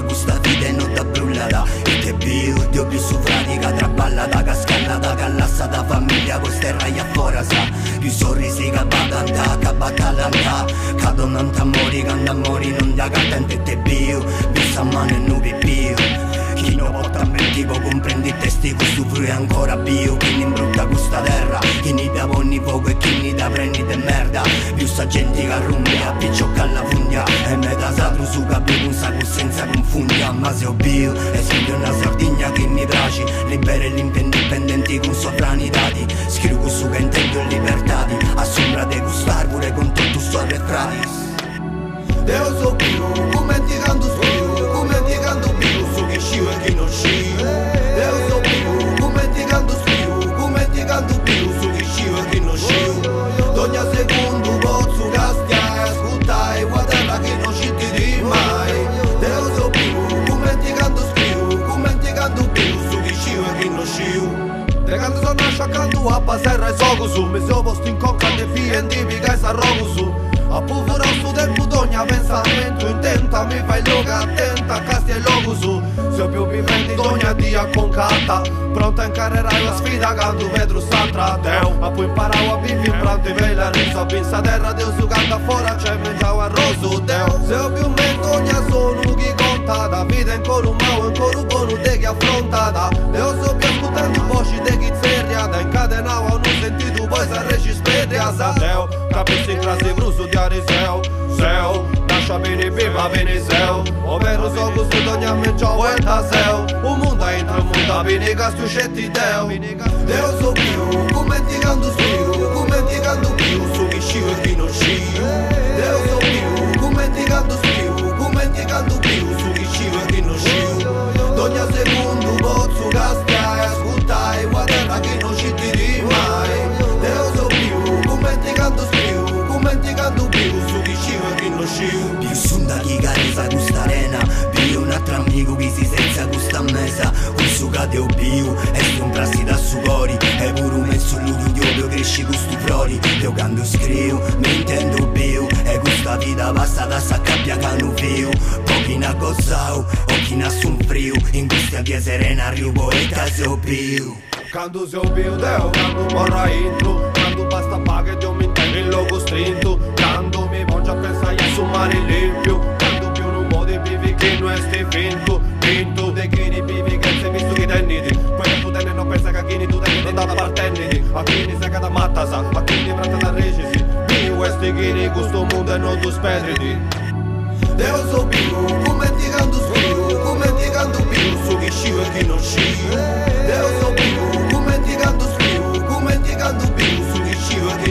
a questa vita e non da brullata. E te più, Dio più su pratica, traballa da cascalla, da callassa, da famiglia, questa è raia fuori sa. Più sorrisi che badanta, che battalanta, cadono antamori, cantamori, non da cantante e te più, vista a mano e nubi più. Chi non porta a me tipo comprendi i testi, questo frui è ancora più. Chi ne imbrutta questa terra, chi ne da ponni fuoco e chi ne da prendi de merda. Più sta gente che arrumbia, picciocca alla fundia, e me da satru su capi un sacco senza confundia. Ma se ho più, e sento una Sardegna che mi piace, libera gli indipendenti con sovranità. Scrivo su che intendo in libertà, a sombra de gustar pure con tutto sto refratis. Deo so più, come ti canto più, come ti canto più, su chi scio e chi non scio. Deo so più, come ti canto più, come ti canto più, su chi scio e chi non scio. Ogni secondo posso castia e ascoltare, guarda che non ci ti mai. Deo so più, come ti canto più, come ti canto più, su chi scio e chi non scio. Te canto sono accanto a passerra e so su, mi sono posto in cocca de figli e tipica e s'arrogo su. A puvura sto tempo d'ogni pensamento intenta, mi fai loca attenta, casti e logo su. Se più mi prendi d'ogni dia con carta, pronta a incarrerai la sfida quando vedro sta tra Deo. A poi imparavo a vivere in plante per la risa, pensa terra Deo su canta fuori, c'è mangiavo arroso Deo. Se più me d'ogni sono chi conta, da vita ancora un mau, ancora un buono de chi affrontata. Deo so più ascoltando voci de chi seria, da incadenavo non sentito poi s'arreci spedria sa Deo. Capisci in classe bruso di Ariseo, Seu, lascia bene viva Veneseu. Ovvero so questo d'ogni ammeggio vuelta seu. Un mondo entra un mondo bene che scetti Deo. Deo so più, come ti canto più, come ti canto più, su chi scio e chi non scio. Deo so più, come ti canto più, come ti canto più, su chi scio e chi non scio. D'ogni secondo posso castia e ascoltare, guarda che non ci tiri mai. Deo so più, come ti canto più, come ti canto più, su chi scio e chi non scio. Più son da chi caresa questa arena, più un altro amico che si senza questa mesa. Questo cade o più, e sto un prassi da su cori, e pure un messo l'udio cresci con stu flori. Io canto scrivo, mi intendo più, e questa vita passa da s'accappia che non fio. Pochi na gozzau, o chi na son frio, in questa via serena arrivo e caso più. Quando sei più Deo, quando morra intro, quando basta paga e io mi intendo in logo strinto. Quando mi voglio a pensare a sommare limpio, quando più non può di vivi che non è sti finto. Vinto de chi di vivi che sei visto che tenniti, quello tu tenni non pensa che a chi ni tu tenni non da partenniti. A chi ni sei che da mattasa, a chi ni prata da regisi, vivi questi chi ni questo mondo e non tu spediti. Deo so più, come ti canto più, come ti canto più, su chi scio e chi non scio. Deo so più, come ti canto più, come ti canto più, su chi scio e chi